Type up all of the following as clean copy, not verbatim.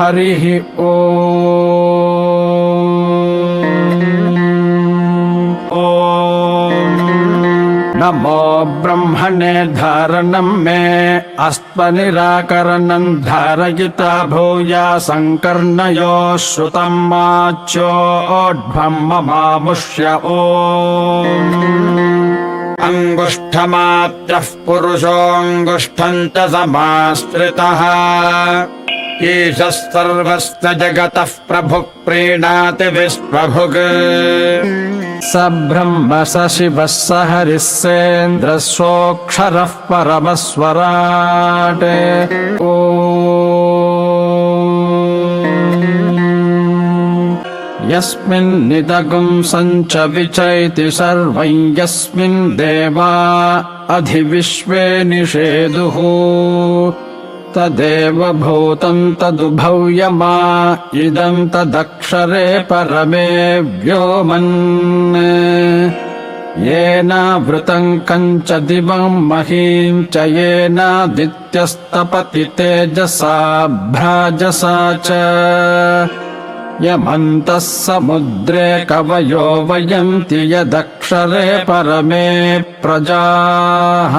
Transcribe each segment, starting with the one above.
हरिः ॐ नमो ब्रह्मणे धारणं मे अस्त्वनिराकरणं धारयिता भूया संकर्णयो श्रुतं माच्योढ्वं ममामुष्य अंगुष्ठमात्रः पुरुषोऽङ्गुष्ठं च समाश्रितः ईशः सर्वस्य जगतः प्रभुः प्रीणाति विश्वभुग् स ब्रह्म स शिवः स हरिः सेन्द्रः सोऽक्षरः परमस्वराट् यस्मिन्निदगुं सञ्च विचैति सर्वं यस्मिन् देवा अधिविश्वे निषेदुः तदेव भूतं तदुभौ यमा इदं तदक्षरे परमे व्योमन् येनावृतं कञ्च दिवं महीं च येनादित्यस्तपति तेजसा भ्राजसा च यमन्तः समुद्रे कवयो वयन्ति यदक्षरे परमे प्रजाः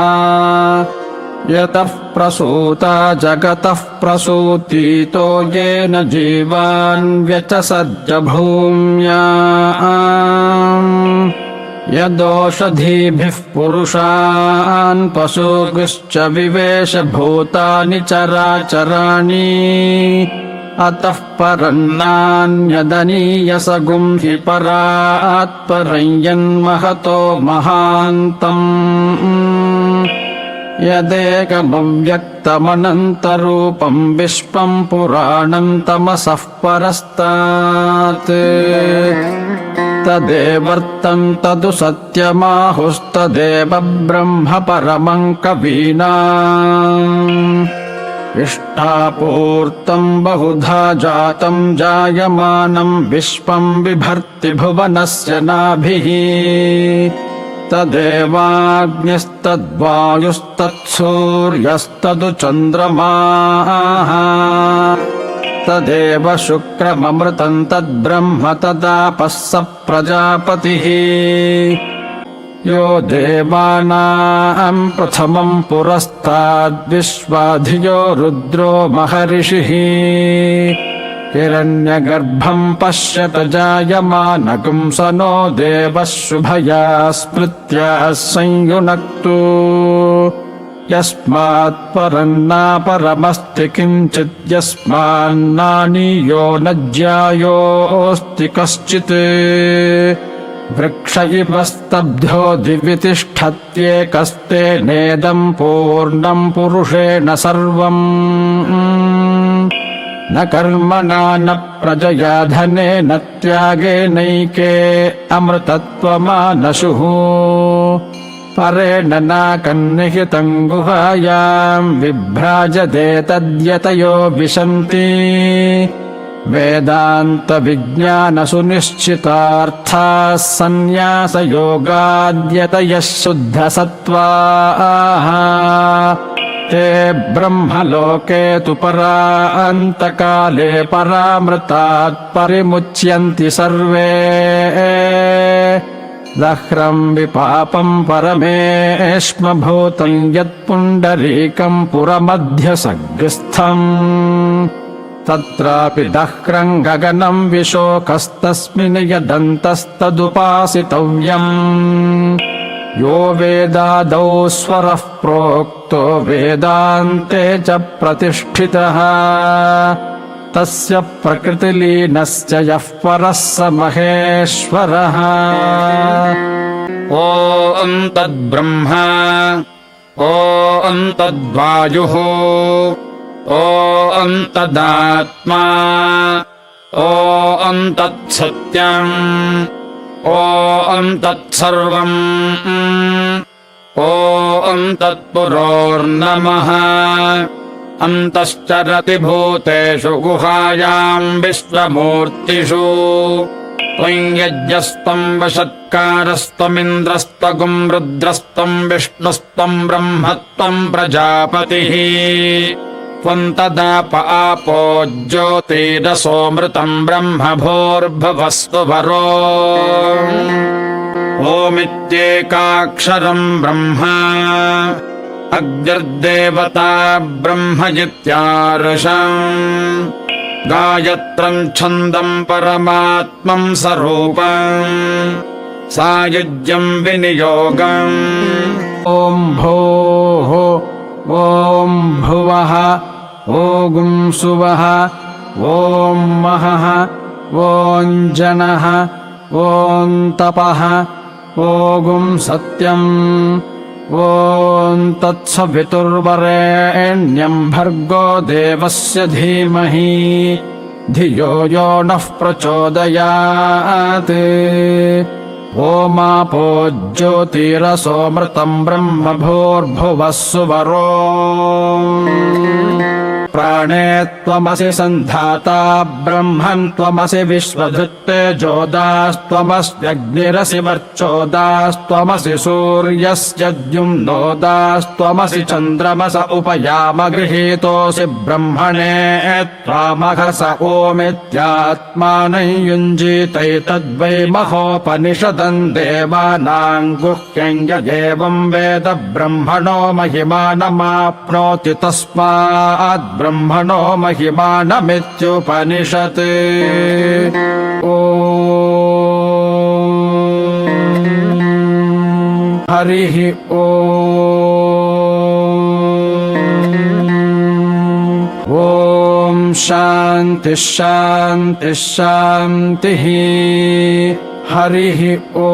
यतः प्रसूता जगतः प्रसूतीतो येन जीवान् व्यचसर्ज भूम्याम् यदोषधीभिः पुरुषान् पशुभिश्च विवेश भूतानि चराचराणि अतः परन्नान्यदनीयसगुं हि परात्परं यन्महतो महान्तम् यदेकमव्यक्तमनन्तरूपं विश्वं पुराणं तमसः परस्तात् तदेवर्तं तदु सत्यमाहुस्तदेव ब्रह्म परमं कवीनाम् इष्टापूर्तं बहुधा जातं जायमानं विश्वं बिभर्ति भुवनस्य नाभिः तदेवाग्निस्तद्वायुस्तत्सूर्यस्तदु चन्द्रमाः तदेव शुक्रममृतं तद्ब्रह्म तदापः स प्रजापतिः यो देवानां प्रथमं पुरस्ताद्विश्वाधियो रुद्रो महर्षिः हिरण्यगर्भं पश्यत जायमानगुं स नो देवः शुभया स्मृत्या संयुनक्तु यस्मात् परं नापरमस्ति किञ्चित् यस्मान्नानीयो न ज्यायोऽस्ति कश्चित् वृक्ष इव स्तब्धो दिवि तिष्ठत्येकस्तेनेदं पूर्णं पुरुषेण सर्वम् न कर्मणा न प्रजया धनेन त्यागेनैके अमृतत्वमानशुः परेण नाकन्निहितं गुहायां विभ्राजते तद्यतयो विशन्ति वेदान्तविज्ञानसुनिश्चितार्थाः सन्न्यासयोगाद्यतयः शुद्धसत्त्वाः ते ब्रह्मलोके तु परान्तकाले परामृतात् परिमुच्यन्ति सर्वे दह्रं विपापं परमेश्मभूतं यत्पुण्डरीकं पुरमध्यसग्रस्थम् तत्रापि दह्रं गगनं विशोकस्तस्मिन् यदन्तस्तदुपासितव्यम् यो वेदादौ स्वरः प्रोक्तो वेदान्ते च प्रतिष्ठितः तस्य प्रकृतिलीनस्य यः परः स महेश्वरः ॐ तद्ब्रह्मा ॐ तद्वायुः ॐ तदात्मा ॐ तत्सत्यम् ॐ तत्सर्वम् ॐ तत्पुरोर्नमः अन्तश्चरति भूतेषु गुहायां विश्वमूर्तिषु त्वं यज्ञस्त्वं वषत्कारस्त्वमिन्द्रस्त्वगुं रुद्रस्त्वं विष्णुस्त्वं ब्रह्मत्वं प्रजापतिः त्वम् तदाप आपो ज्योतिरसोऽमृतम् ब्रह्म भूर्भुवस्सु वरो ओमित्येकाक्षरम् ब्रह्मा अग्निर्देवता ब्रह्म इत्यार्षम् गायत्रम् छन्दम् परमात्मम् स्वरूपम् सायुज्यम् विनियोगम् ॐ भोः ॐ भुवः ॐ सुवः ॐ महः ॐ जनः ॐ तपः ॐ सत्यम् ॐ तत्सवितुर्वरेण्यम् भर्गो देवस्य धीमहि धियो यो नः प्रचोदयात् ओमापो ज्योतिरसोऽमृतम् ब्रह्म भूर्भुवस्सु वरो प्राणे त्वमसि सन्धाता ब्रह्मन् त्वमसि विश्वधृत्तेजोदास्त्वमस्यग्निरसि वर्चोदास्त्वमसि सूर्यस्य द्युम्नोदास्त्वमसि चन्द्रमस उपयाम गृहीतोऽसि ब्रह्मणे त्वामघस ओमित्यात्मानं युञ्जीतैतद्वै महोपनिषदम् देवानाम् गुह्यम् यदेवम् वेद ब्रह्मणो महिमानमाप्नोति तस्मात् ब्रह्मणो महिमानमित्युपनिषत् ॐ हरिः ॐ शान्तिः शान्तिः शान्तिः हरिः ॐ